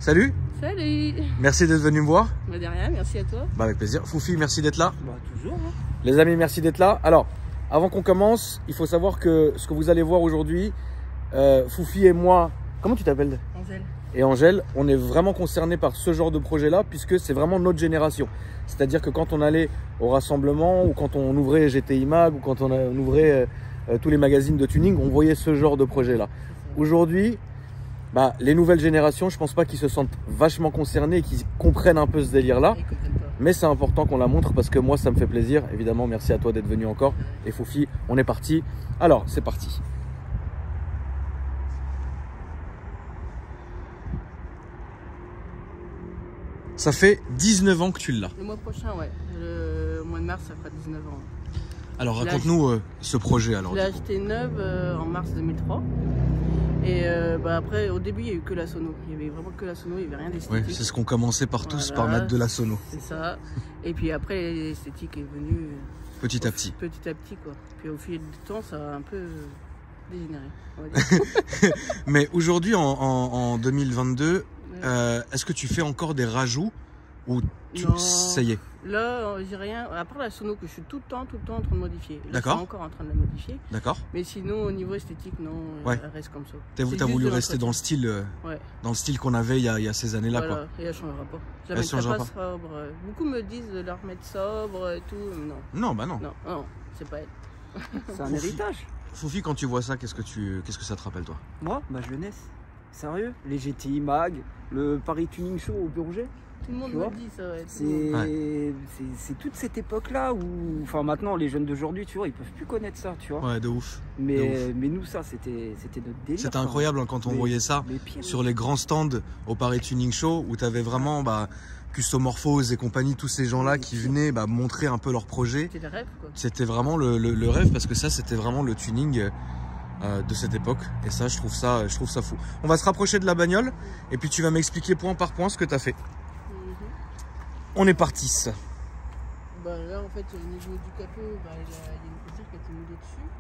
Salut. Salut. Merci d'être venu me voir. Bah de rien, merci à toi. Bah avec plaisir. Foufi, merci d'être là. Bah toujours. Hein. Les amis, merci d'être là. Alors, avant qu'on commence, il faut savoir que ce que vous allez voir aujourd'hui, Foufi et moi, comment tu t'appelles? Angèle. Et Angèle, on est vraiment concernés par ce genre de projet-là, puisque c'est vraiment notre génération. C'est-à-dire que quand on allait au rassemblement, ou quand on ouvrait GTI Mag, ou quand on ouvrait tous les magazines de tuning, on voyait ce genre de projet-là. Aujourd'hui, bah, les nouvelles générations, je pense pas qu'ils se sentent vachement concernés et qu'ils comprennent un peu ce délire-là. Mais c'est important qu'on la montre parce que moi, ça me fait plaisir. Évidemment, merci à toi d'être venu encore. Et Foufi, on est parti. Alors, c'est parti. Ça fait 19 ans que tu l'as. Le mois prochain, ouais. Le mois de mars, ça fera 19 ans. Alors, raconte-nous ce projet. Alors, je l'ai acheté neuve en mars 2003. Et bah après, au début, il n'y a eu que la sono. Il n'y avait vraiment que la sono, il n'y avait rien d'esthétique. Oui, c'est ce qu'on commençait par tous, par mettre de la sono. C'est ça. Et puis après, l'esthétique est venue petit à petit. Petit à petit, quoi. Puis au fil du temps, ça a un peu dégénéré, on va dire. Mais aujourd'hui, en 2022, est-ce que tu fais encore des rajouts ou ça y est? Là, j'ai rien. À part la sono que je suis tout le temps en train de modifier. D'accord. Je suis encore en train de la modifier. D'accord. Mais sinon, au niveau esthétique, non, ouais. Elle reste comme ça. T'as voulu rester dans le style, qu'on avait il y a ces années-là, voilà. Quoi. Et elle changera pas. Je la mettrai pas sobre. Beaucoup me disent de la remettre sobre et tout. Non. Non, bah non. Non, c'est pas elle. C'est un héritage. Foufi, quand tu vois ça, qu'est-ce que ça te rappelle, toi? Moi, ma jeunesse. Sérieux, les GTI Mag, le Paris Tuning Show au Bourget. Tout le monde me dit ça, c'est toute cette époque-là où, enfin maintenant les jeunes d'aujourd'hui, tu vois, ils peuvent plus connaître ça, tu vois. Ouais, de ouf. Mais nous, ça, c'était notre délire. C'était incroyable quand on voyait ça sur les grands stands au Paris Tuning Show où tu avais vraiment Customorphose et compagnie, tous ces gens-là qui venaient montrer un peu leur projet. C'était le rêve, quoi. C'était vraiment le rêve parce que ça, c'était vraiment le tuning de cette époque. Et ça, je trouve ça fou. On va se rapprocher de la bagnole et puis tu vas m'expliquer point par point ce que tu as fait. On est parti. Bah là, en fait, au niveau du capot, il y a une poussière qui a été moulée dessus.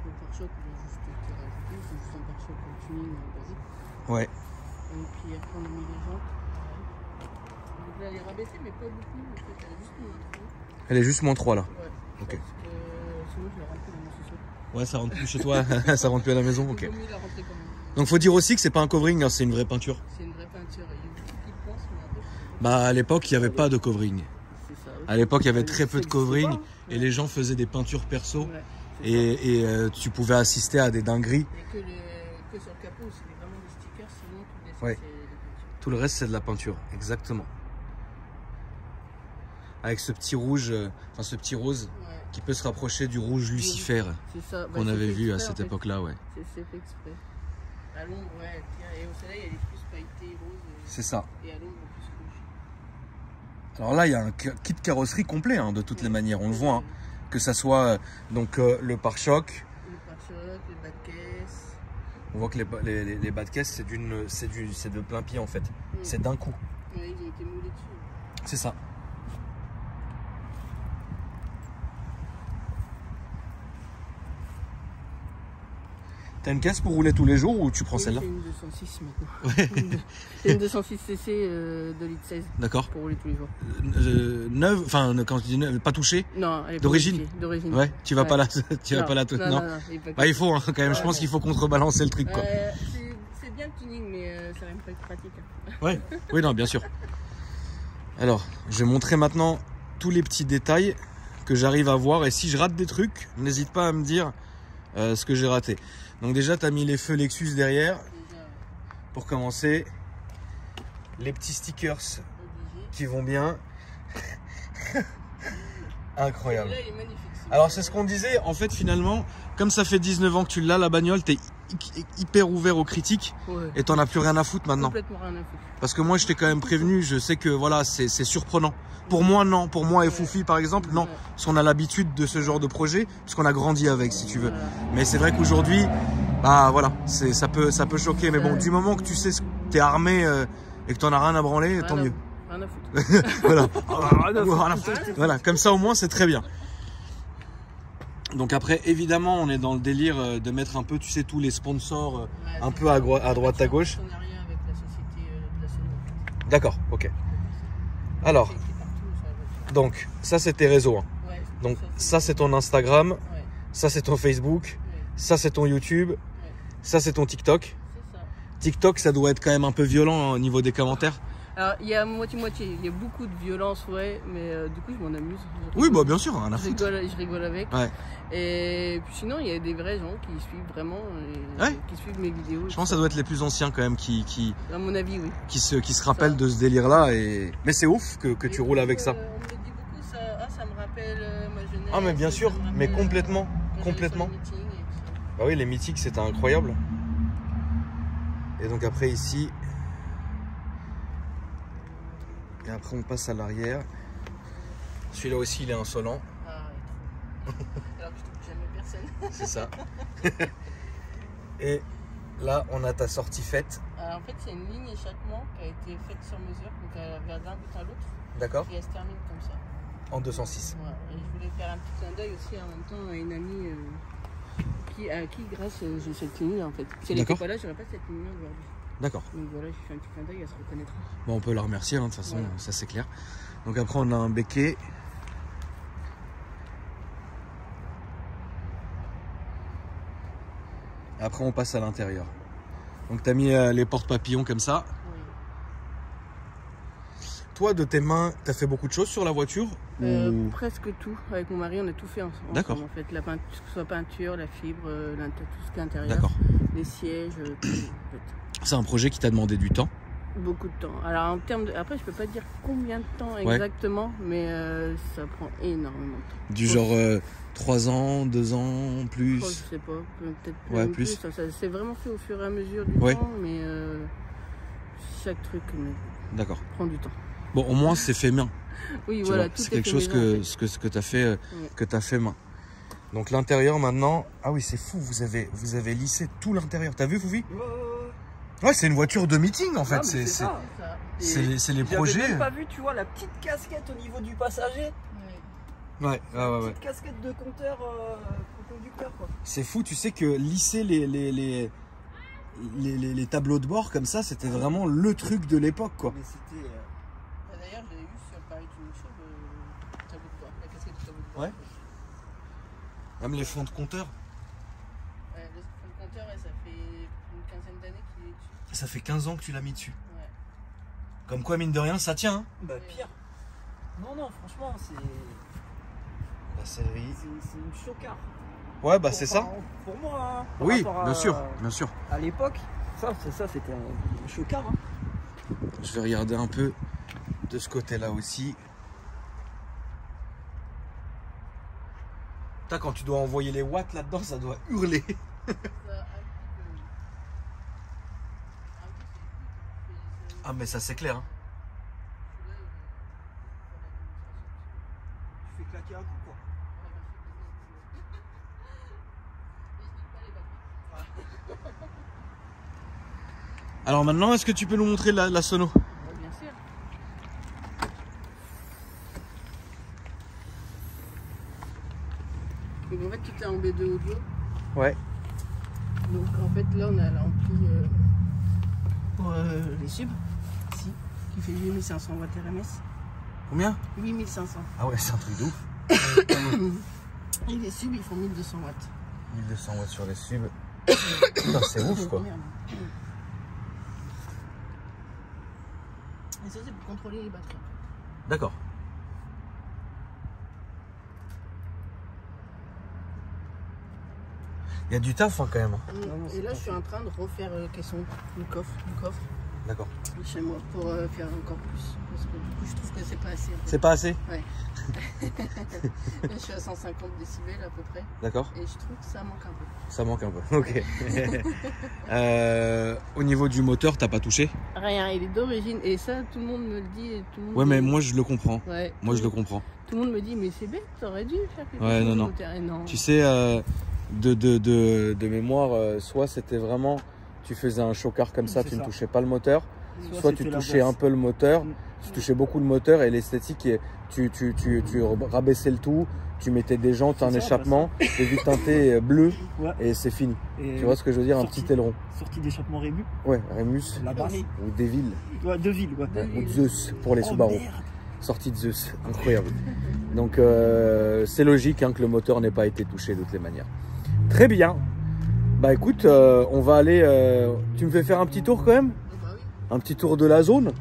Le pare-choc, il a juste été rajouté. C'est juste un pare-choc tuning basique. Ouais. Et puis après, on a mis les jantes. Donc là, elle est rabaissée, mais pas beaucoup. En fait, elle est juste -3. Elle est juste -3 là. Ouais. Ok. Parce que sinon, je la rentre dans mon sous-sol. Ouais, ça rentre plus chez toi. Ça rentre plus à la maison. Ok. Il vaut mieux la rentrer quand même. Donc, faut dire aussi que c'est pas un covering, hein, c'est une vraie peinture. C'est une vraie peinture. Il y a beaucoup qui le pensent, mais après. Bah, à l'époque, il n'y avait pas de covering. Ça, à l'époque, il y avait très peu de covering et les gens faisaient des peintures perso et tu pouvais assister à des dingueries. Et que sur le capot, c'est vraiment des stickers, sinon tout le reste, c'est des peintures. Tout le reste, c'est de la peinture, exactement. Avec ce petit rouge, ce petit rose qui peut se rapprocher du rouge Lucifer qu'on avait vu à cette époque-là. Ouais. C'est fait exprès. À l'ombre, et au soleil, elle est plus pailletée rose. C'est ça. Et à l'ombre, plus rouge. Alors là, il y a un kit carrosserie complet, de toutes les manières. On le voit, que ça soit le pare-choc. Le pare-choc, les bas de caisse. On voit que les bas de caisse, c'est de plein pied en fait. C'est d'un coup. Oui, ils ont été moulés dessus. C'est ça. T'as une caisse pour rouler tous les jours ou tu prends celle-là? C'est une 206 maintenant. C'est une 206 cc de litre 16. D'accord. Pour rouler tous les jours. Neuve, quand tu dis neuve, pas touchée? Non, elle est d'origine. Ouais, tu vas pas la non. Il faut quand même, je pense qu'il faut contrebalancer le truc, quoi. C'est bien le tuning, mais ça va pas être pratique. Ouais, oui, non, bien sûr. Alors, je vais montrer maintenant tous les petits détails que j'arrive à voir et si je rate des trucs, n'hésite pas à me dire ce que j'ai raté. Donc déjà, tu as mis les feux Lexus derrière. Pour commencer, les petits stickers qui vont bien. Incroyable. Là, il est magnifique. Alors c'est ce qu'on disait, en fait finalement, comme ça fait 19 ans que tu l'as, la bagnole, t'es hyper ouvert aux critiques et t'en as plus rien à foutre maintenant. Complètement rien à foutre. Parce que moi je t'ai quand même prévenu, je sais que voilà, c'est surprenant. Pour moi non, pour moi et Foufi par exemple, non. Parce qu'on a l'habitude de ce genre de projet, parce qu'on a grandi avec si tu veux. Mais c'est vrai qu'aujourd'hui, bah voilà, ça peut choquer. Mais bon, du moment que tu sais que t'es armé et que t'en as rien à branler, tant mieux. Rien à foutre. Voilà, comme ça au moins c'est très bien. Donc après, évidemment, on est dans le délire de mettre un peu, tu sais, tous les sponsors un peu à droite, à gauche. On n'a rien avec la société de la Sono. D'accord, ok. Alors, donc, ça c'est tes réseaux. Hein. Ouais, Donc, ça c'est ton Instagram, Ouais, ça c'est ton Facebook, ouais, ça c'est ton YouTube, ouais. ça c'est ton TikTok. C'est ça. TikTok, ça doit être quand même un peu violent au niveau des commentaires. Alors, il y a moitié-moitié. Il y a beaucoup de violence, ouais, mais du coup, je m'en amuse. Oui, bah bien sûr, rien à Je foutre. rigole avec. Ouais. Et puis sinon, il y a des vrais gens qui suivent vraiment, qui suivent mes vidéos. Je pense que ça doit être les plus anciens quand même qui À mon avis, oui. se rappellent de ce délire-là. Mais c'est ouf que tu roules avec ça. On me dit beaucoup, ça me rappelle ma jeunesse. Ah mais bien sûr, ça me mais rappelle, complètement, quand j'allais complètement. sur les meetings et tout ça. Bah oui, les mythiques, c'était incroyable. Et donc après ici, et après on passe à l'arrière. Celui-là aussi, il est insolent. Ah, ouais. Alors que je trouve jamais personne. C'est ça. Et là, on a ta sortie faite. Alors, en fait, c'est une ligne échappement qui a été faite sur mesure, donc elle va d'un bout à l'autre, D'accord. et elle se termine comme ça. En 206. Voilà. Et je voulais faire un petit clin d'œil aussi en même temps à une amie à qui, grâce, j'ai cette ligne en fait. Si elle n'était D'accord. pas là, j'aurais pas cette ligne aujourd'hui. D'accord. Donc voilà, j'ai fait un petit clin d'œil, elle se reconnaîtra. Bon, on peut la remercier, hein, de toute façon, Voilà. ça c'est clair. Donc après, on a un béquet. Après, on passe à l'intérieur. Donc, tu as mis les portes papillons comme ça. Oui. Toi, de tes mains, tu as fait beaucoup de choses sur la voiture ou... Presque tout. Avec mon mari, on a tout fait ensemble. D'accord. En fait, que ce soit peinture, la fibre, tout ce qui est intérieur, D'accord. les sièges, tout. En fait. C'est un projet qui t'a demandé du temps. Beaucoup de temps. Alors en termes de... Après, je peux pas dire combien de temps exactement, mais ça prend énormément de temps. Du genre 3 ans, 2 ans, plus. Je sais pas, peut-être Ouais, plus. Ça s'est vraiment fait au fur et à mesure du temps, mais chaque truc D'accord. prend du temps. Bon, au moins, c'est fait main. Oui, Tu voilà, vois, tout c'est est quelque fait chose maison, en fait. que tu as fait, que t'as fait main. Donc l'intérieur maintenant, ah oui, c'est fou, vous avez lissé tout l'intérieur. T'as vu, Foufi? Ouais, c'est une voiture de meeting en fait. C'est ça. les J'avais projets. même pas vu, tu vois, la petite casquette au niveau du passager. Ouais. Petite casquette de compteur conducteur, quoi. C'est fou, tu sais que lisser les tableaux de bord comme ça, c'était vraiment le truc de l'époque, quoi. Mais c'était. D'ailleurs, je l'ai eu sur Paris Tuning Show, le tableau de bord, la casquette du tableau de bord. Ouais. Même les fonds de compteur. Ouais, le compteur, ça fait une quinzaine d'années qu'il est dessus. Ça fait 15 ans que tu l'as mis dessus. Ouais. Comme quoi, mine de rien, ça tient. Hein. Bah, pire. Non, franchement, c'est La sellerie. une chocard. Ouais, bah c'est ça. Pour moi, hein, par Oui, rapport bien sûr, bien sûr. À l'époque, ça c'était un chocard. Hein. Je vais regarder un peu de ce côté-là aussi. Putain, quand tu dois envoyer les watts là-dedans, ça doit hurler. Ah, mais ça c'est clair. Hein. Tu fais claquer un coup, quoi. Alors maintenant, est-ce que tu peux nous montrer la sono? Bien sûr. Donc en fait, tout est en B2 audio. Ouais. Donc en fait, là, on a l'ampli pour les subs, ici, qui fait 8500 watts RMS. Combien? 8500. Ah ouais, c'est un truc de ouf. Et les subs, ils font 1200 watts. 1200 watts sur les subs. Putain, c'est ouf, quoi. Merde. Et ça, c'est pour contrôler les batteries. D'accord. Il y a du taf hein, quand même. non, Et là, je suis en train de refaire le caisson, le coffre, D'accord. chez moi pour faire encore plus. Parce que du coup, je trouve que c'est pas assez. En fait. C'est pas assez? Ouais. Là, je suis à 150 décibels à peu près. D'accord. Et je trouve que ça manque un peu. Ça manque un peu. Ok. Au niveau du moteur, t'as pas touché? Rien, il est d'origine. Et ça, tout le monde me le dit. Et tout le monde Ouais, mais dit... moi je le comprends. Ouais. Moi je le comprends. Tout le monde me dit, mais c'est bête, t'aurais dû faire quelque Ouais, chose. non. Et non. Tu sais, de mémoire, soit c'était vraiment, tu faisais un chocard comme ça, C'est tu ne ça. touchais pas le moteur, soit tu c'était la touchais boîte. un peu le moteur, Tu touchais beaucoup le moteur et l'esthétique, tu rabaissais le tout, tu mettais des jantes, un échappement, des vitres teintées bleues et c'est fini. Et tu vois ce que je veux dire, un petit aileron. Sortie d'échappement Rémus. Ouais, Rémus. La basse. Ou Devil. Ouais, Devil, ou Zeus pour les Subaru. Sortie de Zeus, incroyable. Donc c'est logique hein, que le moteur n'ait pas été touché de toutes les manières. Très bien. Bah écoute, on va aller... tu me fais faire un petit tour quand même? Un petit tour de la zone?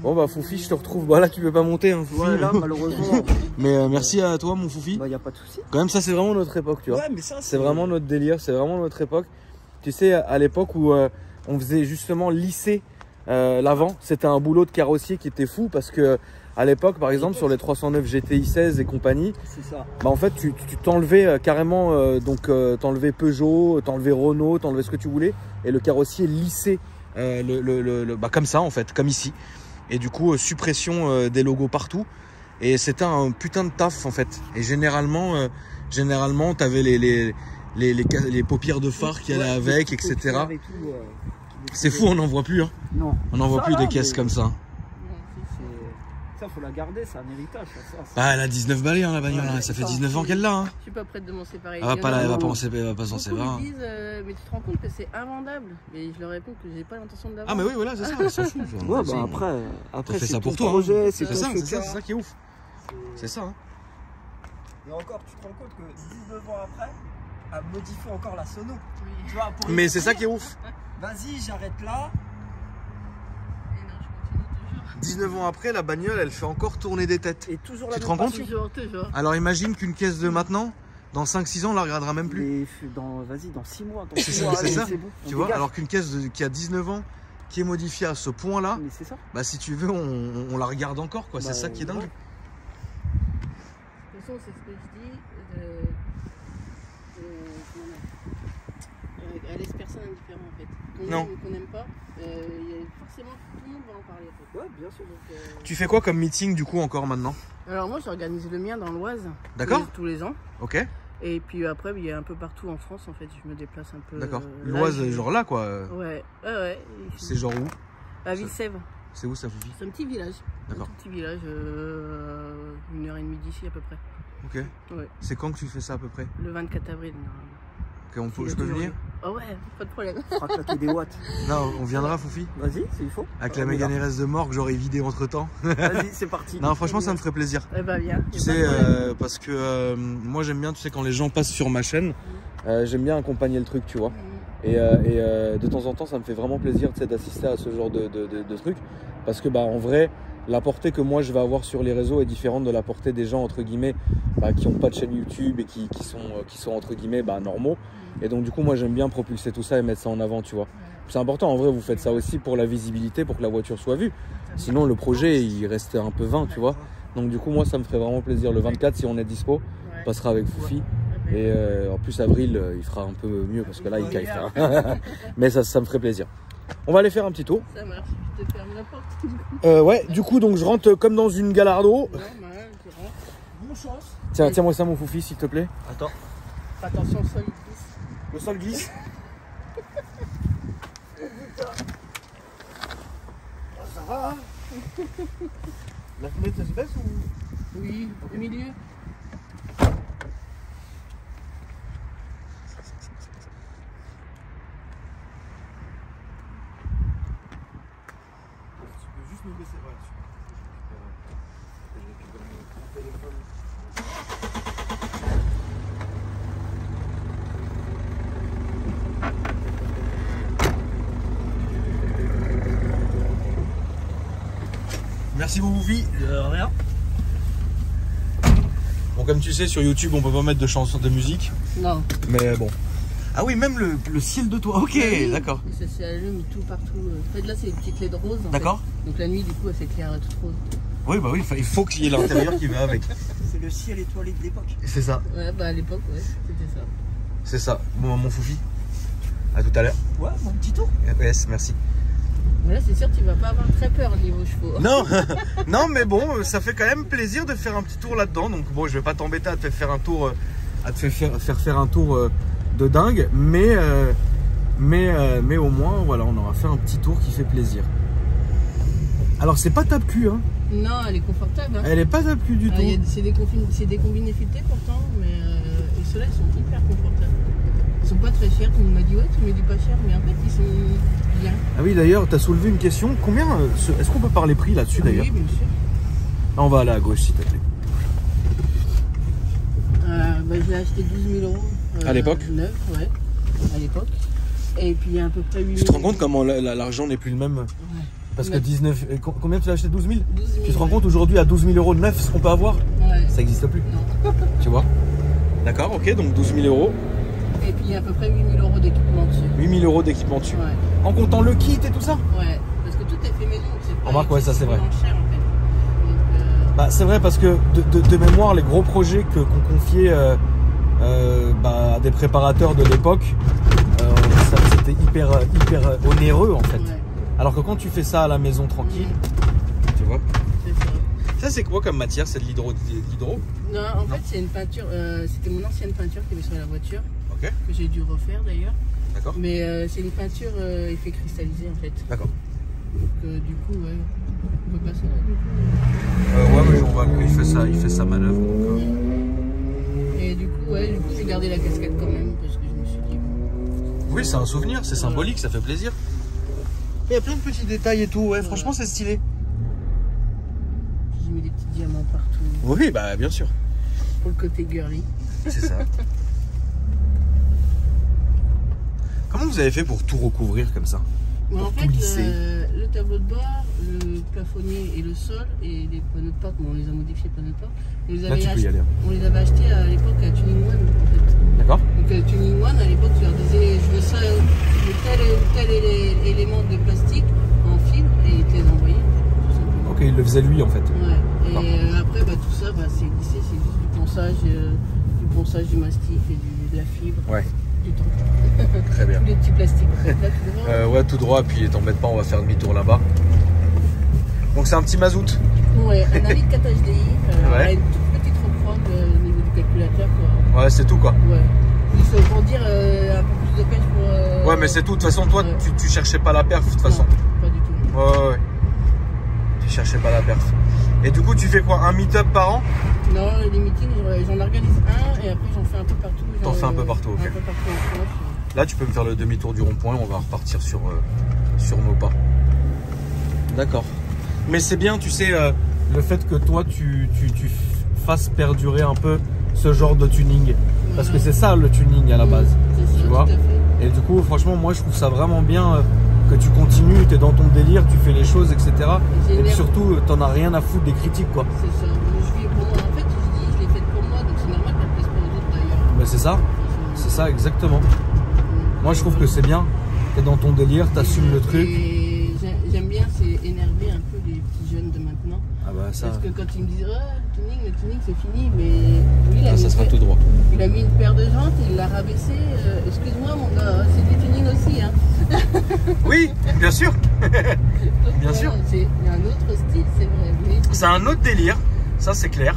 Bon bah Foufi, je te retrouve. Bah là tu peux pas monter hein, Foufi. Ouais là malheureusement. Mais merci à toi mon Foufi. Bah y a pas de souci. Quand même ça c'est vraiment notre époque tu vois. Ouais mais ça c'est vraiment notre délire, c'est vraiment notre époque. Tu sais à l'époque où on faisait justement lisser l'avant, c'était un boulot de carrossier qui était fou parce que à l'époque par exemple sur les 309 GTI 16 et compagnie, bah en fait tu t'enlevais carrément t'enlevais Peugeot, t'enlevais Renault, t'enlevais ce que tu voulais et le carrossier lissait bah comme ça en fait, comme ici. Et du coup suppression des logos partout et c'était un putain de taf en fait. Et généralement t'avais les paupières de phare qui allaient avec, etc. C'est fou, on n'en voit plus hein. Non. On n'en voit plus des caisses comme ça. Ça faut la garder, c'est un héritage. Ah elle a 19 balais hein, la bagnole, ça fait 19 ans qu'elle l'a hein. Je suis pas prête de m'en séparer. Elle va pas s'en séparer. Mais tu te rends compte que c'est invendable. Mais je leur réponds que j'ai pas l'intention de l'avoir. Ah mais oui voilà c'est ça, ils s'en foutent. Ouais bah après c'est ça pour toi projet, c'est ça qui est ouf. C'est ça hein. Et encore tu te rends compte que 19 ans après, à modifier encore la sono. Tu vois, mais c'est ça qui est ouf. Vas-y j'arrête là. 19 ans après, la bagnole, elle fait encore tourner des têtes. Et toujours tu te rends compte? Toujours. Alors imagine qu'une caisse de maintenant, dans 5-6 ans, on la regardera même plus. Vas-y, dans 6 mois. C'est ça. Bon, tu vois, alors qu'une caisse qui a 19 ans, qui est modifiée à ce point-là, bah si tu veux, on la regarde encore, quoi. C'est ça qui est dingue. De toute façon, c'est ce que je dis. Elle laisse personne indifférent en fait. Qu'on n'aime pas, forcément tout le monde va en parler en fait. Ouais, bien sûr. Donc, tu fais quoi comme meeting du coup encore maintenant? Alors moi j'organise le mien dans l'Oise. D'accord. Tous les ans. Ok. Et puis après il y a un peu partout en France en fait, je me déplace un peu. D'accord. L'Oise genre là quoi. Ouais. C'est genre où? À Villesèvre. C'est où ça Foufi? C'est un petit village. D'accord. Un petit village, 1h30 d'ici à peu près. Ok. Ouais. C'est quand que tu fais ça à peu près? Le 24 avril. Je peux venir? Ah ouais, pas de problème. On fera claquer des watts. Non, on viendra Foufi. Vas-y, il faut. Avec la Mégane RS de mort que j'aurais vidé entre temps. Vas-y, c'est parti. Non, franchement, ça me ferait plaisir. Eh ben, viens. Tu sais, parce que moi j'aime bien, tu sais, quand les gens passent sur ma chaîne, j'aime bien accompagner le truc, tu vois. Et de temps en temps, ça me fait vraiment plaisir d'assister à ce genre de truc. Parce que, bah, en vrai, la portée que moi je vais avoir sur les réseaux est différente de la portée des gens, entre guillemets, qui n'ont pas de chaîne YouTube et qui sont entre guillemets, normaux. Et donc, du coup, moi j'aime bien propulser tout ça et mettre ça en avant, tu vois. C'est important, en vrai, vous faites ça aussi pour la visibilité, pour que la voiture soit vue. Sinon, le projet, il reste un peu vain, tu vois. Donc, du coup, moi, ça me ferait vraiment plaisir. Le 24, si on est dispo, on passera avec Foufi. Et en plus, avril, il fera un peu mieux parce que là, il caille. Mais ça me ferait plaisir. On va aller faire un petit tour. Ça marche, je te ferme la porte. Ouais, du coup, donc je rentre comme dans une Gallardo. Bonne chance. Tiens-moi ça, mon Foufi, s'il te plaît. Attends. Attention, le sol glisse. Le sol glisse. Ça va, hein. La fenêtre, elle se baisse ou? Oui, au milieu. Merci beaucoup, Foufi. Rien. Bon, comme tu sais, sur YouTube, on peut pas mettre de chansons de musique. Non. Mais bon. Ah oui, même le ciel de toit. Ok, oui, d'accord. Ça s'allume tout partout. En fait, là, c'est des petites LED roses. D'accord. Donc la nuit, du coup, elle s'éclaire toute rose. Oui, bah oui, il faut qu'il y ait l'intérieur qui va avec. C'est le ciel étoilé de l'époque. C'est ça. Ouais, bah à l'époque, ouais, c'était ça. C'est ça. Bon, mon Foufi. À tout à l'heure. Ouais, mon petit tour. Yes, merci. Mais là, c'est sûr que tu vas pas avoir très peur niveau chevaux. Non, non, mais bon, ça fait quand même plaisir de faire un petit tour là-dedans. Donc bon, je vais pas t'embêter à te faire un tour, faire un tour de dingue, mais au moins, voilà, on aura fait un petit tour qui fait plaisir. Alors c'est pas tape-cul, hein. Non, elle est confortable. Hein. Elle est pas tape-cul du tout. C'est des combinés filetés pourtant, mais et ceux-là ils sont hyper confortables. Ils sont pas très chers. On m'a dit ouais, tu mets du pas cher, mais en fait ils sont bien. Ah oui, d'ailleurs, tu as soulevé une question. Combien est-ce qu'on peut parler prix là-dessus d'ailleurs? Oui, bien sûr. Là, on va aller à gauche s'il te plaît. Je l'ai acheté 12 000 €. À l'époque? Neuf, ouais, à l'époque. Et puis à peu près 8 000. Tu te rends compte comment l'argent n'est plus le même? Ouais. Parce que 19. Combien tu l'as acheté? 12 000? 12 000. Tu te rends compte aujourd'hui à 12 000 € de neuf ce qu'on peut avoir? Ouais. Ça n'existe plus. Non. Tu vois? D'accord, ok, donc 12 000 €. Et puis à peu près 8 000 € d'équipement dessus. 8 000 € d'équipement dessus. Ouais. En comptant le kit et tout ça? Ouais, parce que tout est fait maison. Remarque, ouais, ça c'est vrai. Cher, en fait. Bah, c'est vrai parce que de mémoire, les gros projets qu'on confiait à des préparateurs de l'époque, c'était hyper onéreux en fait. Ouais. Alors que quand tu fais ça à la maison tranquille, tu vois. C'est ça. Ça c'est quoi comme matière? C'est de l'hydro? Non, en fait c'est une peinture, c'était mon ancienne peinture qui avait sur la voiture, Ok, que j'ai dû refaire d'ailleurs. d'accord. Mais c'est une peinture effet cristallisé en fait. D'accord. Donc du coup, ouais, on peut passer là du coup. Ouais, mais on voit qu'il fait sa manœuvre. Donc, Et du coup, j'ai gardé la casquette quand même parce que je me suis dit bon. Oui, c'est un souvenir, c'est symbolique, ça fait plaisir. Il y a plein de petits détails et tout, ouais, franchement c'est stylé. J'ai mis des petits diamants partout. Oui, bah bien sûr. Pour le côté girly. C'est ça. Comment vous avez fait pour tout recouvrir comme ça? Mais en Pour fait, tout lisser. le tableau de bord, le plafonnier et le sol et les panneaux de porte, bon, on les a modifiés panneaux de porte. On les Là, tu peux y aller. on les avait achetés à l'époque à Tuning One en fait. D'accord. Donc Tuning One à l'époque, tu leur disais je veux ça, tel élément de plastique en fibre et ils te les envoyaient tout simplement. Ok, il le faisait lui en fait. Ouais. Et après tout ça c'est glissé, c'est juste du ponçage du mastic et de la fibre. Ouais. Du temps. Très bien. Tous les petits plastiques. Là, tout devant. Ouais, tout droit, puis t'embête pas, on va faire demi-tour là-bas. Donc c'est un petit mazout. Ouais, un Avid 4 HDI, Ouais. une toute petite reprendre au niveau du calculateur. Quoi. Ouais, c'est tout quoi. Ouais. Juste pour dire un peu plus de pêche pour. Ouais, mais c'est tout. De toute façon, toi, ouais. tu cherchais pas la perf, de toute façon. Non, pas du tout. Ouais. Tu cherchais pas la perf. Et du coup, tu fais quoi? Un meet-up par an? Non, les meetings, j'en organise un et après j'en fais un peu partout. T'en fais un peu partout, ok. Un peu partout en France. Là, tu peux me faire le demi-tour du rond-point, on va repartir sur nos pas. D'accord. Mais c'est bien, tu sais, le fait que toi, tu fasses perdurer un peu ce genre de tuning. Parce que c'est ça le tuning à la base. C'est ça, tu vois. tout à fait. Et du coup, franchement, moi, je trouve ça vraiment bien que tu continues, tu es dans ton délire, tu fais les choses, etc. Et puis surtout, t'en as rien à foutre des critiques, quoi. C'est ça. Je vis pour moi. En fait, je l'ai fait pour moi, donc c'est normal qu'elle ne plaise pas aux autres d'ailleurs. Mais c'est ça, exactement. Moi, je trouve que c'est bien. T'es dans ton délire, t'assumes le truc. Et j'aime bien, c'est énerver un peu les petits jeunes de maintenant. Ah bah ça. Parce que quand ils me disent le tuning c'est fini, mais lui Ça sera tout droit. Il a mis une paire de jantes, il l'a rabaissé. Excuse-moi mon gars, c'est du tuning aussi. Hein. Oui, bien sûr. Donc, bien sûr. Il y a un autre style, c'est vrai. Mais c'est un autre délire, ça c'est clair.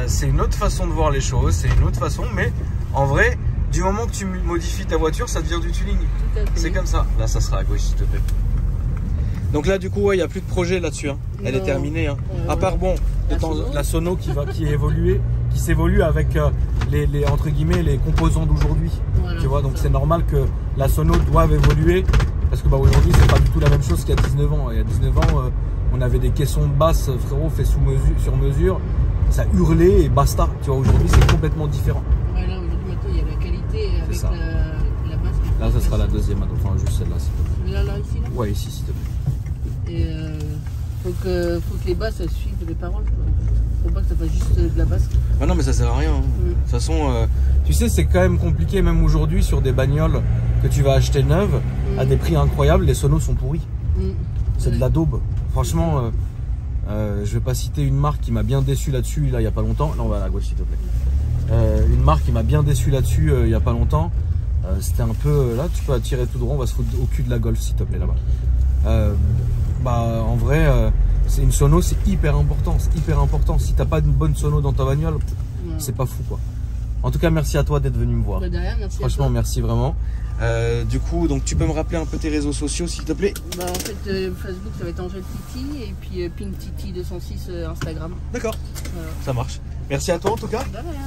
C'est une autre façon de voir les choses, c'est une autre façon, mais en vrai, du moment que tu modifies ta voiture, ça devient du tuning. C'est comme ça. Là, ça sera à gauche, s'il te plaît. Donc là, du coup, il n'y a plus de projet là-dessus. Hein. Elle est terminée. Hein. À part, bon, la sono qui évolue, qui s'évolue avec les entre guillemets les composants d'aujourd'hui. Voilà, tu vois, donc c'est normal que la sono doive évoluer. Parce que bah, aujourd'hui, c'est pas du tout la même chose qu'il y a 19 ans. Il y a 19 ans, on avait des caissons de basse, frérot, fait sur mesure. Ça hurlait et basta. Tu vois, aujourd'hui, c'est complètement différent. Voilà, aujourd'hui, maintenant, il y a la qualité avec la basse. Là, ça sera la deuxième, enfin juste celle-là, s'il te plaît. Là, ici, là. Ouais, ici, s'il te plaît. Et faut que les basses elles suivent les paroles. Faut pas que ça fasse juste de la basse. Ah non, mais ça sert à rien. Hein. De toute façon, tu sais, c'est quand même compliqué, même aujourd'hui, sur des bagnoles que tu vas acheter neuves à des prix incroyables, les sonos sont pourris. C'est de la daube. Franchement, je vais pas citer une marque qui m'a bien déçu là-dessus, là, il y a pas longtemps. Là, on va à la gauche, s'il te plaît. Une marque qui m'a bien déçu là-dessus, il y a pas longtemps. C'était un peu. Là, tu peux attirer tout droit, on va se foutre au cul de la Golf, s'il te plaît, là-bas. Bah, en vrai, c'est une sono, c'est hyper important. C'est hyper important. Si t'as pas une bonne sono dans ta bagnole, c'est pas fou, quoi. En tout cas, merci à toi d'être venu me voir. Bah, derrière, merci. Franchement, merci vraiment. Du coup, donc tu peux me rappeler un peu tes réseaux sociaux s'il te plaît? Bah en fait Facebook ça va être Angel Titi et puis Pink Titi 206 Instagram. D'accord, Voilà. ça marche. Merci à toi en tout cas. Bah, voilà.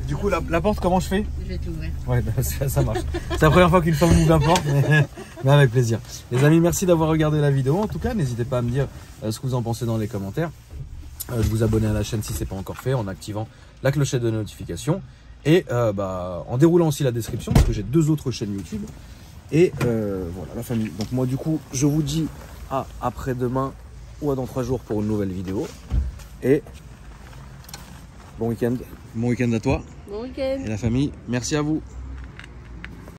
Du coup, la porte, comment je fais? Je vais t'ouvrir. Ouais, ça marche. C'est la première fois qu'une femme m'ouvre la porte, mais avec plaisir. Les amis, merci d'avoir regardé la vidéo. En tout cas, n'hésitez pas à me dire ce que vous en pensez dans les commentaires. De vous abonner à la chaîne si ce n'est pas encore fait en activant la clochette de notification. Et en déroulant aussi la description, parce que j'ai 2 autres chaînes YouTube. Et voilà, la famille. Donc moi, du coup, je vous dis à après-demain ou à dans 3 jours pour une nouvelle vidéo. Et bon week-end. Bon week-end à toi. Bon week-end. Et la famille, merci à vous.